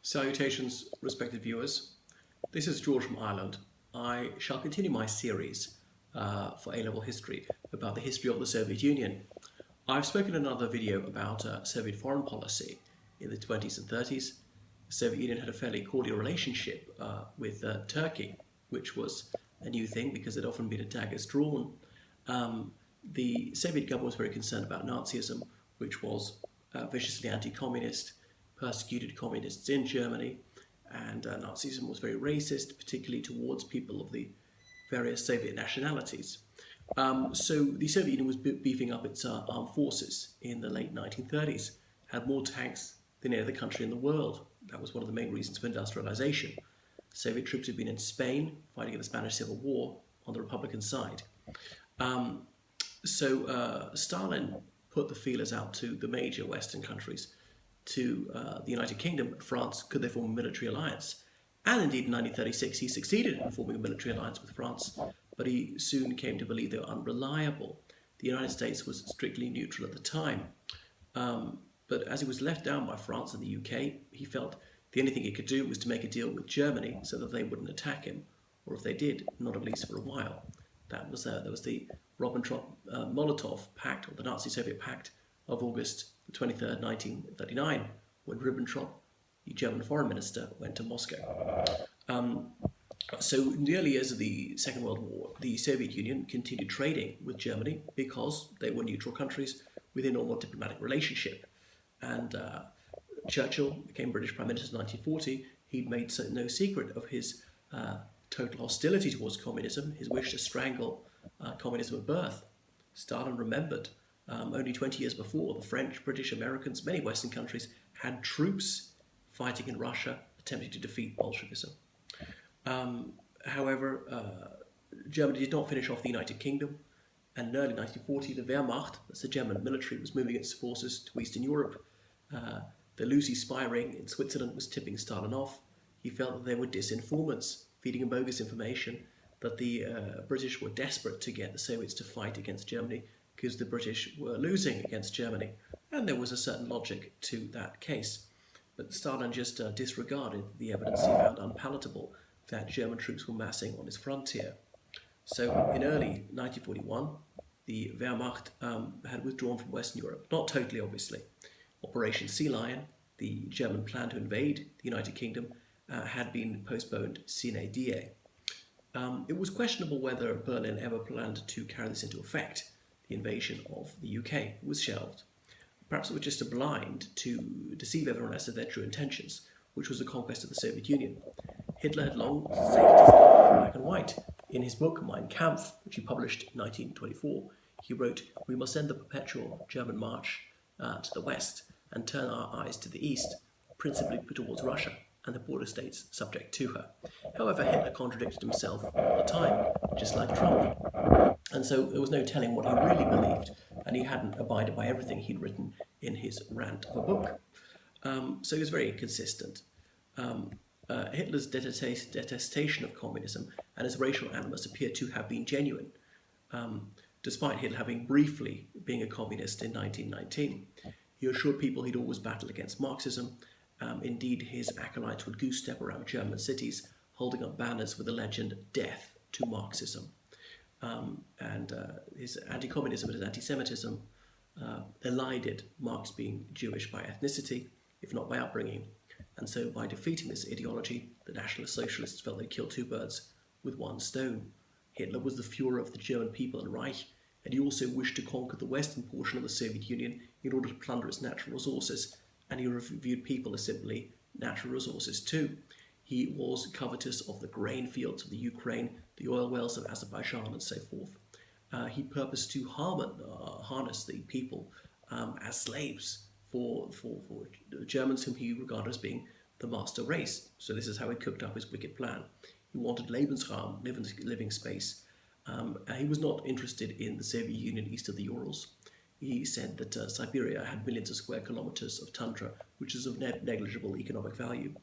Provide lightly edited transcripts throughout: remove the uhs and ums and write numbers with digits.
Salutations, respected viewers. This is George from Ireland. I shall continue my series for A-level history about the history of the Soviet Union. I've spoken in another video about Soviet foreign policy in the 20s and 30s. The Soviet Union had a fairly cordial relationship with Turkey, which was a new thing because there'd often been a daggers drawn. The Soviet government was very concerned about Nazism, which was viciously anti-communist, persecuted communists in Germany, and Nazism was very racist, particularly towards people of the various Soviet nationalities. So the Soviet Union was beefing up its armed forces in the late 1930s, had more tanks than any other country in the world. That was one of the main reasons for industrialization. Soviet troops had been in Spain fighting in the Spanish Civil War on the Republican side. So Stalin put the feelers out to the major Western countries, to the United Kingdom and France, could they form a military alliance? And indeed in 1936 he succeeded in forming a military alliance with France, but he soon came to believe they were unreliable. The United States was strictly neutral at the time. But as he was left down by France and the UK, he felt the only thing he could do was to make a deal with Germany so that they wouldn't attack him, or if they did, not at least for a while. That was the Ribbentrop-Molotov Pact, or the Nazi-Soviet Pact of August 23rd, 1939, when Ribbentrop, the German foreign minister, went to Moscow. So in the early years of the Second World War, the Soviet Union continued trading with Germany because they were neutral countries with a normal diplomatic relationship. And Churchill became British Prime Minister in 1940. He'd made no secret of his total hostility towards communism, his wish to strangle communism at birth. Stalin remembered only 20 years before, the French, British, Americans, many Western countries had troops fighting in Russia, attempting to defeat Bolshevism. However, Germany did not finish off the United Kingdom, and in early 1940, the Wehrmacht, that's the German military, was moving its forces to Eastern Europe. The Lucy spy ring in Switzerland was tipping Stalin off. He felt that there were disinformants feeding him bogus information, that the British were desperate to get the Soviets to fight against Germany because the British were losing against Germany, and there was a certain logic to that case. But Stalin just disregarded the evidence he found unpalatable that German troops were massing on his frontier. So in early 1941, the Wehrmacht had withdrawn from Western Europe, not totally obviously. Operation Sea Lion, the German plan to invade the United Kingdom, had been postponed sine die. It was questionable whether Berlin ever planned to carry this into effect. The invasion of the UK was shelved. Perhaps it was just a blind to deceive everyone as to their true intentions, which was the conquest of the Soviet Union. Hitler had long stated this in black and white. In his book, Mein Kampf, which he published in 1924, he wrote, "We must end the perpetual German march to the west and turn our eyes to the east, principally towards Russia and the border states subject to her." However, Hitler contradicted himself all the time, just like Trump. And so there was no telling what he really believed, and he hadn't abided by everything he'd written in his rant of a book. So he was very inconsistent. Hitler's detestation of communism and his racial animus appear to have been genuine, despite Hitler having briefly being a communist in 1919. He assured people he'd always battle against Marxism. Indeed, his acolytes would goose-step around German cities, holding up banners with the legend, "Death to Marxism." And his anti-communism and his anti-Semitism elided Marx being Jewish by ethnicity, if not by upbringing. And so by defeating this ideology, the Nationalist Socialists felt they'd kill two birds with one stone. Hitler was the Führer of the German people and Reich, and he also wished to conquer the western portion of the Soviet Union in order to plunder its natural resources, and he viewed people as simply natural resources too. He was covetous of the grain fields of the Ukraine, the oil wells of Azerbaijan, and so forth. He purposed to harness the people as slaves for Germans whom he regarded as being the master race. So this is how he cooked up his wicked plan. He wanted Lebensraum, living space. He was not interested in the Soviet Union east of the Urals. He said that Siberia had millions of square kilometers of tundra, which is of negligible economic value.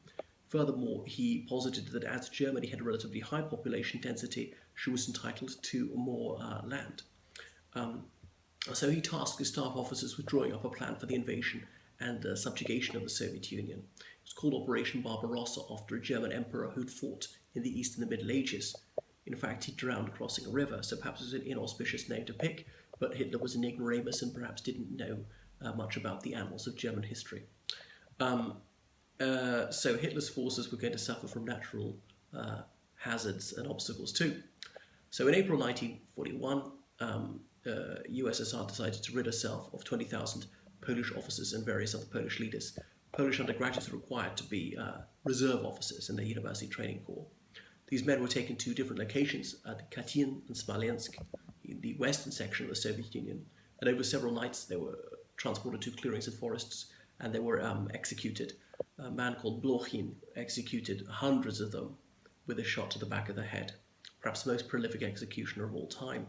Furthermore, he posited that as Germany had a relatively high population density, she was entitled to more land. So he tasked his staff officers with drawing up a plan for the invasion and subjugation of the Soviet Union. It was called Operation Barbarossa after a German emperor who'd fought in the East in the Middle Ages. In fact, he drowned crossing a river, so perhaps it was an inauspicious name to pick, but Hitler was an ignoramus and perhaps didn't know much about the annals of German history. So Hitler's forces were going to suffer from natural hazards and obstacles too. So in April 1941, USSR decided to rid itself of 20,000 Polish officers and various other Polish leaders. Polish undergraduates were required to be reserve officers in their university training corps. These men were taken to different locations at Katyn and Smolensk, in the western section of the Soviet Union, and over several nights they were transported to clearings and forests, and they were executed. A man called Blochin executed hundreds of them with a shot to the back of the head, perhaps the most prolific executioner of all time.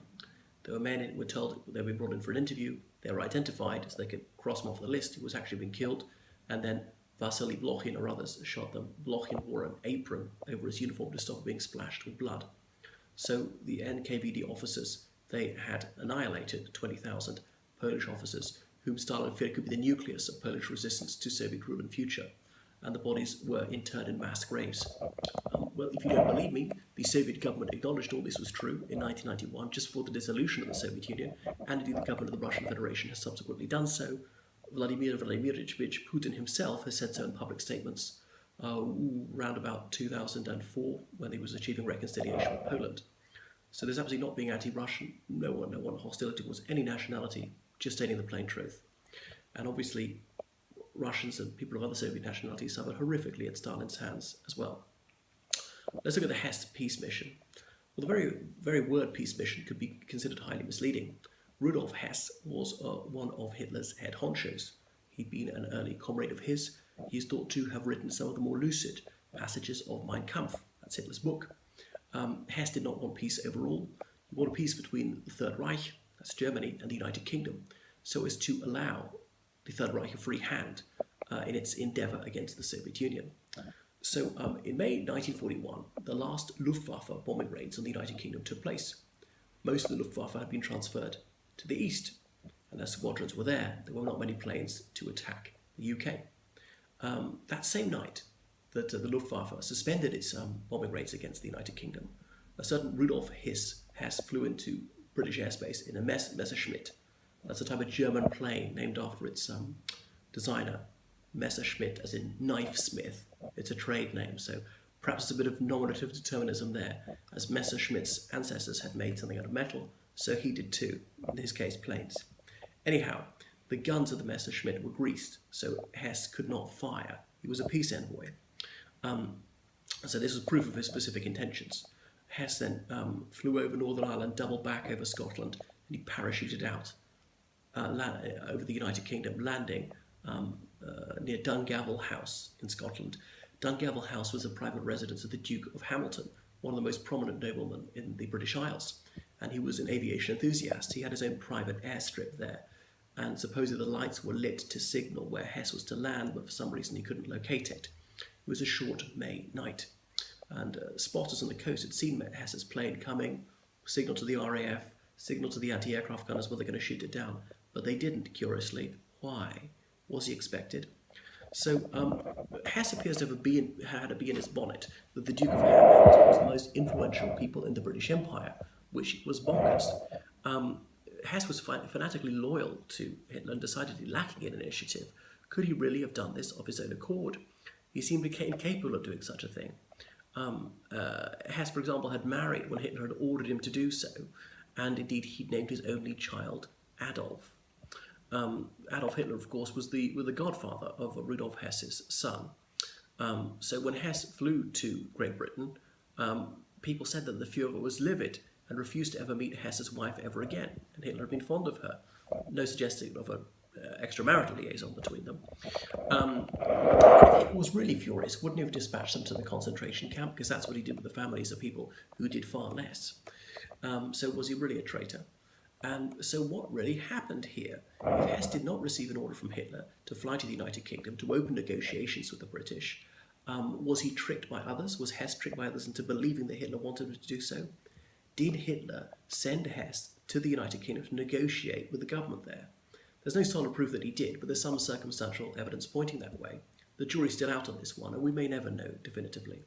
There were men who were told they were brought in for an interview. They were identified so they could cross them off the list who was actually being killed, and then Vasily Blochin or others shot them. Blochin wore an apron over his uniform to stop being splashed with blood. So the NKVD officers, they had annihilated 20,000 Polish officers whom Stalin feared could be the nucleus of Polish resistance to Soviet rule in future, and the bodies were interred in mass graves. Well, if you don't believe me, the Soviet government acknowledged all this was true in 1991, just before the dissolution of the Soviet Union, and indeed the government of the Russian Federation has subsequently done so. Vladimir Vladimirovich Putin himself has said so in public statements around about 2004, when he was achieving reconciliation with Poland. So there's absolutely not being anti-Russian, no one hostility towards any nationality, just stating the plain truth. And obviously, Russians and people of other Soviet nationalities suffered horrifically at Stalin's hands as well. Let's look at the Hess peace mission. Well, the very word peace mission could be considered highly misleading. Rudolf Hess was one of Hitler's head honchos. He'd been an early comrade of his. He's thought to have written some of the more lucid passages of Mein Kampf, that's Hitler's book. Hess did not want peace overall. He wanted peace between the Third Reich, that's Germany, and the United Kingdom, so as to allow the Third Reich a free hand in its endeavour against the Soviet Union. So in May 1941, the last Luftwaffe bombing raids on the United Kingdom took place. Most of the Luftwaffe had been transferred to the east, and their squadrons were there. There were not many planes to attack the UK. That same night that the Luftwaffe suspended its bombing raids against the United Kingdom, a certain Rudolf Hess flew into British airspace in a Messerschmitt. That's a type of German plane named after its designer, Messerschmitt, as in knife smith. It's a trade name, so perhaps it's a bit of nominative determinism there, as Messerschmitt's ancestors had made something out of metal, so he did too, in his case planes. Anyhow, the guns of the Messerschmitt were greased, so Hess could not fire. He was a peace envoy. So this was proof of his specific intentions. Hess then flew over Northern Ireland, doubled back over Scotland, and he parachuted out over the United Kingdom, landing near Dungavel House in Scotland. Dungavel House was a private residence of the Duke of Hamilton, one of the most prominent noblemen in the British Isles, and he was an aviation enthusiast. He had his own private airstrip there, and supposedly the lights were lit to signal where Hess was to land, but for some reason he couldn't locate it. It was a short May night, and spotters on the coast had seen Hess's plane coming, signaled to the RAF, signaled to the anti-aircraft gunners whether they're going to shoot it down, but they didn't, curiously. Why? Was he expected? So Hess appears to have had a bee in his bonnet that the Duke of Hamilton was the most influential people in the British Empire, which was bonkers. Hess was fanatically loyal to Hitler and decidedly lacking in initiative. Could he really have done this of his own accord? He seemed incapable of doing such a thing. Hess, for example, had married when Hitler had ordered him to do so, and indeed he'd named his only child Adolf. Adolf Hitler, of course, was the godfather of Rudolf Hess's son. So when Hess flew to Great Britain, people said that the Führer was livid and refused to ever meet Hess's wife ever again, and Hitler had been fond of her. No suggestion of an extramarital liaison between them. If he was really furious, wouldn't he have dispatched them to the concentration camp? Because that's what he did with the families of people who did far less. So was he really a traitor? And so what really happened here? If Hess did not receive an order from Hitler to fly to the United Kingdom to open negotiations with the British, was he tricked by others? Was Hess tricked by others into believing that Hitler wanted him to do so? Did Hitler send Hess to the United Kingdom to negotiate with the government there? There's no solid proof that he did, but there's some circumstantial evidence pointing that way. The jury's still out on this one, and we may never know definitively.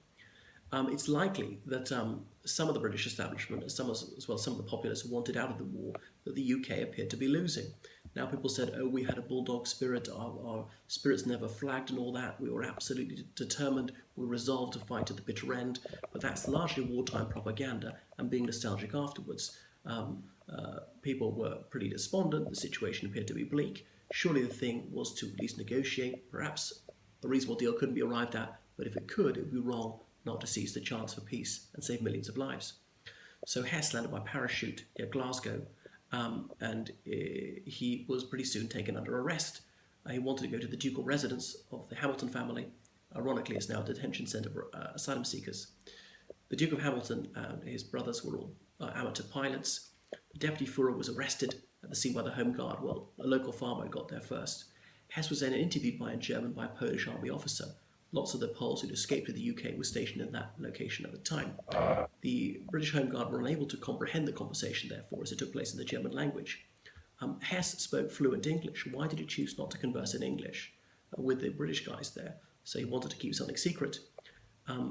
It's likely that some of the British establishment, as well some of the populace who wanted out of the war, that the UK appeared to be losing. Now people said, oh, we had a bulldog spirit, our spirits never flagged and all that, we were absolutely determined, we were resolved to fight to the bitter end, but that's largely wartime propaganda and being nostalgic afterwards. People were pretty despondent, the situation appeared to be bleak. Surely the thing was to at least negotiate, perhaps a reasonable deal couldn't be arrived at, but if it could, it would be wrong not to seize the chance for peace and save millions of lives. So Hess landed by parachute near Glasgow, and he was pretty soon taken under arrest. He wanted to go to the ducal residence of the Hamilton family. Ironically, it's now a detention centre for asylum seekers. The Duke of Hamilton and his brothers were all amateur pilots. The deputy Führer was arrested at the scene by the Home Guard. Well, a local farmer got there first. Hess was then interviewed in German by a Polish army officer. Lots of the Poles who'd escaped to the UK were stationed in that location at the time. The British Home Guard were unable to comprehend the conversation, therefore, as it took place in the German language. Hess spoke fluent English. Why did he choose not to converse in English with the British guys there? So he wanted to keep something secret.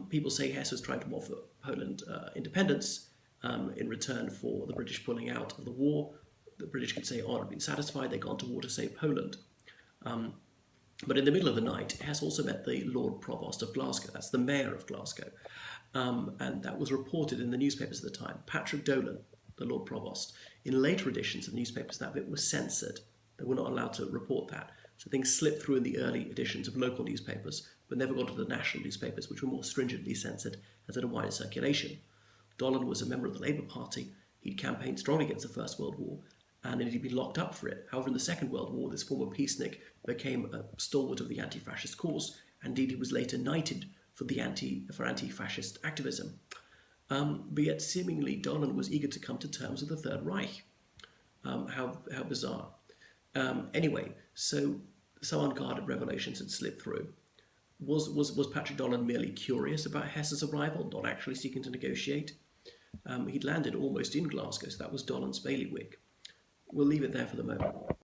People say Hess was trying to offer Poland independence in return for the British pulling out of the war. The British could say, oh, I've been satisfied, they'd gone to war to save Poland. But in the middle of the night, Hess also met the Lord Provost of Glasgow. That's the mayor of Glasgow. And that was reported in the newspapers at the time. Patrick Dolan, the Lord Provost. In later editions of the newspapers, that bit was censored. They were not allowed to report that. So things slipped through in the early editions of local newspapers, but never got to the national newspapers, which were more stringently censored as had a wider circulation. Dolan was a member of the Labour Party. He'd campaigned strongly against the First World War, and he'd been locked up for it. However, in the Second World War, this former peacenik became a stalwart of the anti-fascist cause. Indeed, he was later knighted for anti-fascist activism. But yet, seemingly, Dolan was eager to come to terms with the Third Reich. How bizarre. Anyway, so some unguarded revelations had slipped through. Was Patrick Dolan merely curious about Hess's arrival, not actually seeking to negotiate? He'd landed almost in Glasgow, so that was Dolan's bailiwick. We'll leave it there for the moment.